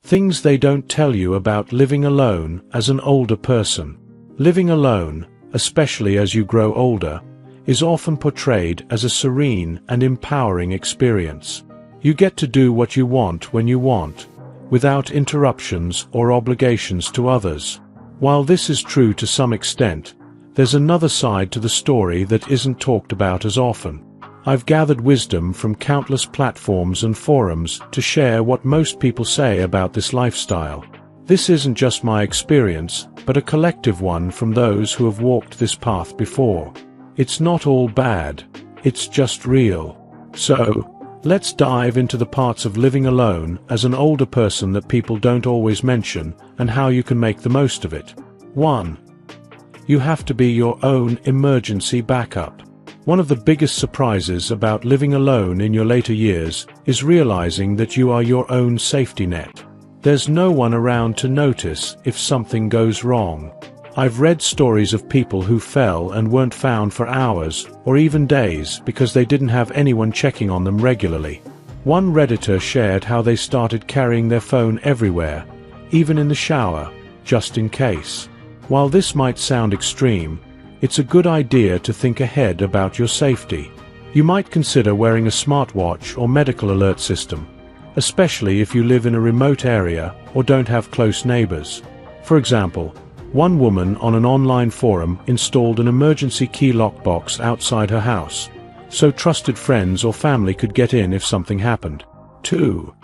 Things they don't tell you about living alone as an older person. Living alone, especially as you grow older, is often portrayed as a serene and empowering experience. You get to do what you want when you want, without interruptions or obligations to others. While this is true to some extent, there's another side to the story that isn't talked about as often. I've gathered wisdom from countless platforms and forums to share what most people say about this lifestyle. This isn't just my experience, but a collective one from those who have walked this path before. It's not all bad, it's just real. So, let's dive into the parts of living alone as an older person that people don't always mention, and how you can make the most of it. 1. You have to be your own emergency backup. One of the biggest surprises about living alone in your later years is realizing that you are your own safety net. There's no one around to notice if something goes wrong. I've read stories of people who fell and weren't found for hours, or even days, because they didn't have anyone checking on them regularly. One Redditor shared how they started carrying their phone everywhere, even in the shower, just in case. While this might sound extreme, it's a good idea to think ahead about your safety. You might consider wearing a smartwatch or medical alert system, especially if you live in a remote area or don't have close neighbors. For example, one woman on an online forum installed an emergency key lockbox outside her house, so trusted friends or family could get in if something happened. 2.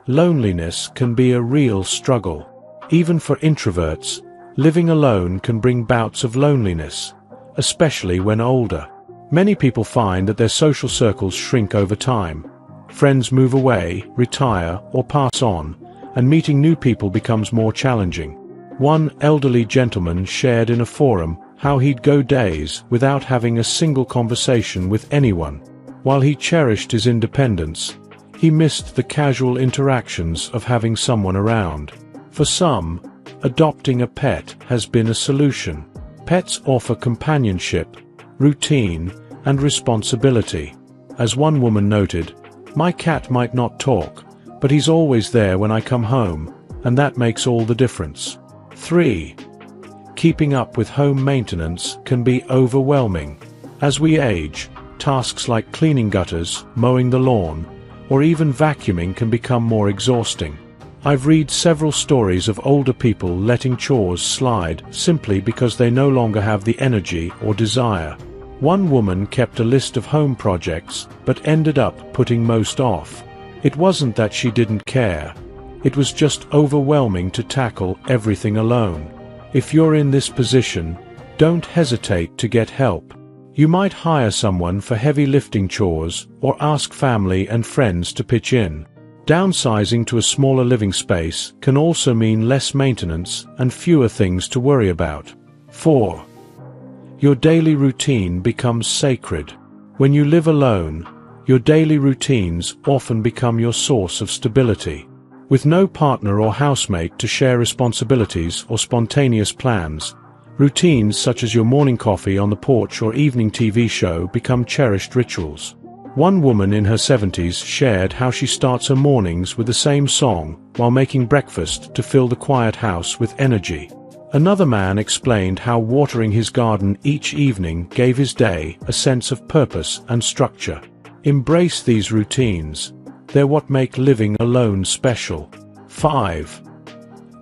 Loneliness can be a real struggle. Even for introverts, living alone can bring bouts of loneliness, especially when older. Many people find that their social circles shrink over time. Friends move away, retire, or pass on, and meeting new people becomes more challenging. One elderly gentleman shared in a forum how he'd go days without having a single conversation with anyone. While he cherished his independence, he missed the casual interactions of having someone around. For some, adopting a pet has been a solution. Pets offer companionship, routine, and responsibility. As one woman noted, "My cat might not talk, but he's always there when I come home, and that makes all the difference." 3. Keeping up with home maintenance can be overwhelming. As we age, tasks like cleaning gutters, mowing the lawn, or even vacuuming can become more exhausting. I've read several stories of older people letting chores slide simply because they no longer have the energy or desire. One woman kept a list of home projects, but ended up putting most off. It wasn't that she didn't care. It was just overwhelming to tackle everything alone. If you're in this position, don't hesitate to get help. You might hire someone for heavy lifting chores, or ask family and friends to pitch in. Downsizing to a smaller living space can also mean less maintenance and fewer things to worry about. 4. Your daily routine becomes sacred. When you live alone, your daily routines often become your source of stability. With no partner or housemate to share responsibilities or spontaneous plans, routines such as your morning coffee on the porch or evening TV show become cherished rituals. One woman in her 70s shared how she starts her mornings with the same song while making breakfast to fill the quiet house with energy. Another man explained how watering his garden each evening gave his day a sense of purpose and structure. Embrace these routines. They're what make living alone special. 5.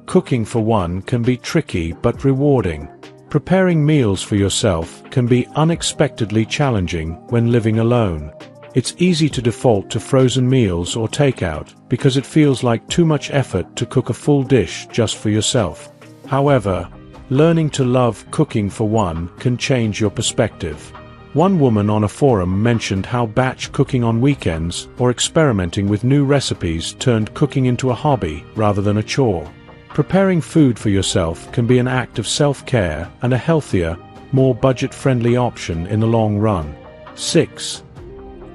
Cooking for one can be tricky but rewarding. Preparing meals for yourself can be unexpectedly challenging when living alone. It's easy to default to frozen meals or takeout because it feels like too much effort to cook a full dish just for yourself. However, learning to love cooking for one can change your perspective. One woman on a forum mentioned how batch cooking on weekends or experimenting with new recipes turned cooking into a hobby rather than a chore. Preparing food for yourself can be an act of self-care and a healthier, more budget-friendly option in the long run. 6.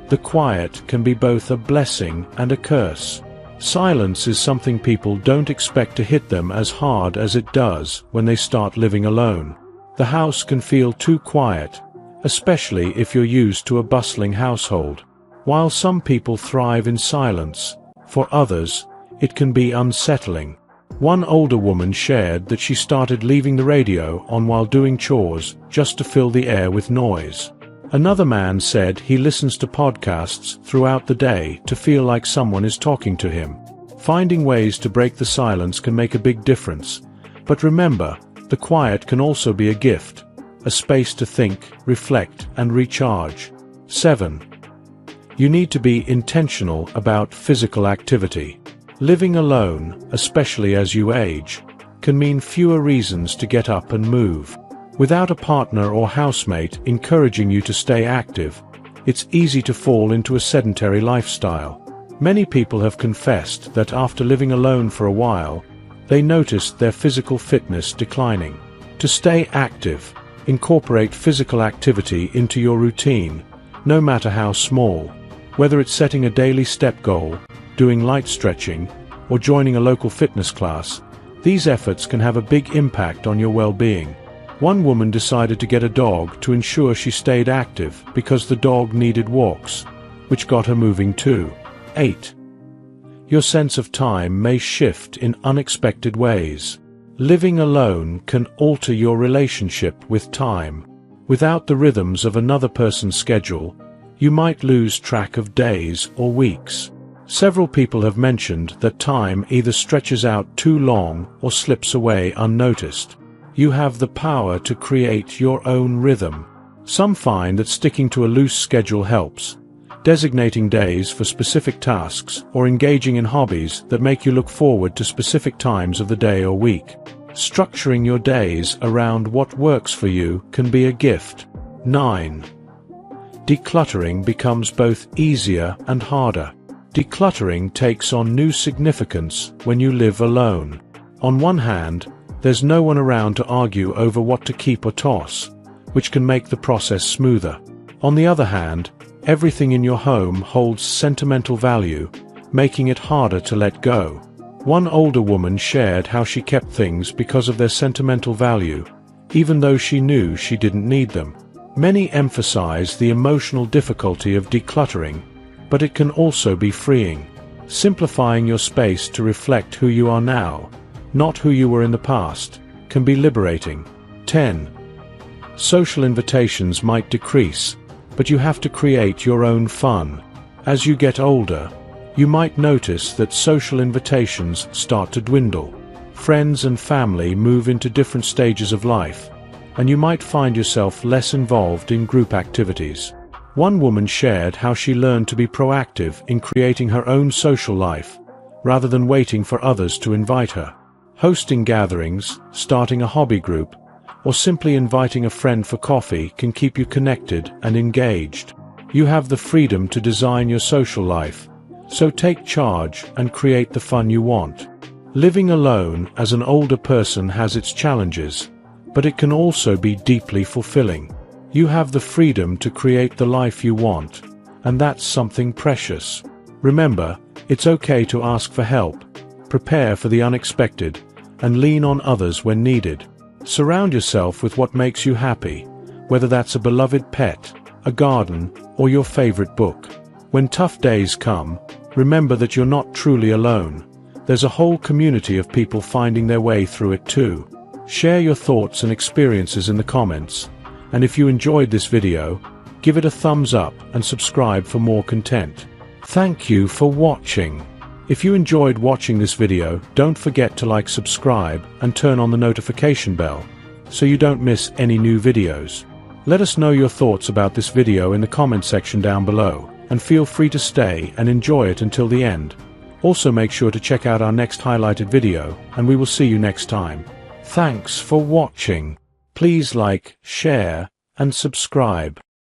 The quiet can be both a blessing and a curse. Silence is something people don't expect to hit them as hard as it does when they start living alone. The house can feel too quiet, especially if you're used to a bustling household. While some people thrive in silence, for others, it can be unsettling. One older woman shared that she started leaving the radio on while doing chores just to fill the air with noise. Another man said he listens to podcasts throughout the day to feel like someone is talking to him. Finding ways to break the silence can make a big difference. But remember, the quiet can also be a gift, a space to think, reflect, and recharge. 7. You need to be intentional about physical activity. Living alone, especially as you age, can mean fewer reasons to get up and move. Without a partner or housemate encouraging you to stay active, it's easy to fall into a sedentary lifestyle. Many people have confessed that after living alone for a while, they noticed their physical fitness declining. To stay active, incorporate physical activity into your routine, no matter how small. Whether it's setting a daily step goal, doing light stretching, or joining a local fitness class, these efforts can have a big impact on your well-being. One woman decided to get a dog to ensure she stayed active because the dog needed walks, which got her moving too. 8. Your sense of time may shift in unexpected ways. Living alone can alter your relationship with time. Without the rhythms of another person's schedule, you might lose track of days or weeks. Several people have mentioned that time either stretches out too long or slips away unnoticed. You have the power to create your own rhythm. Some find that sticking to a loose schedule helps, designating days for specific tasks or engaging in hobbies that make you look forward to specific times of the day or week. Structuring your days around what works for you can be a gift. 9. Decluttering becomes both easier and harder. Decluttering takes on new significance when you live alone. On one hand, there's no one around to argue over what to keep or toss, which can make the process smoother. On the other hand, everything in your home holds sentimental value, making it harder to let go. One older woman shared how she kept things because of their sentimental value, even though she knew she didn't need them. Many emphasize the emotional difficulty of decluttering, but it can also be freeing. Simplifying your space to reflect who you are now, not who you were in the past, can be liberating. 10. Social invitations might decrease, but you have to create your own fun. As you get older, you might notice that social invitations start to dwindle. Friends and family move into different stages of life, and you might find yourself less involved in group activities. One woman shared how she learned to be proactive in creating her own social life, rather than waiting for others to invite her. Hosting gatherings, starting a hobby group, or simply inviting a friend for coffee can keep you connected and engaged. You have the freedom to design your social life, so take charge and create the fun you want. Living alone as an older person has its challenges, but it can also be deeply fulfilling. You have the freedom to create the life you want, and that's something precious. Remember, it's okay to ask for help, prepare for the unexpected, and lean on others when needed. Surround yourself with what makes you happy, whether that's a beloved pet, a garden, or your favorite book. When tough days come, remember that you're not truly alone. There's a whole community of people finding their way through it too. Share your thoughts and experiences in the comments, and if you enjoyed this video, give it a thumbs up and subscribe for more content. Thank you for watching. If you enjoyed watching this video, don't forget to like, subscribe, and turn on the notification bell, so you don't miss any new videos. Let us know your thoughts about this video in the comment section down below, and feel free to stay and enjoy it until the end. Also make sure to check out our next highlighted video, and we will see you next time. Thanks for watching. Please like, share, and subscribe.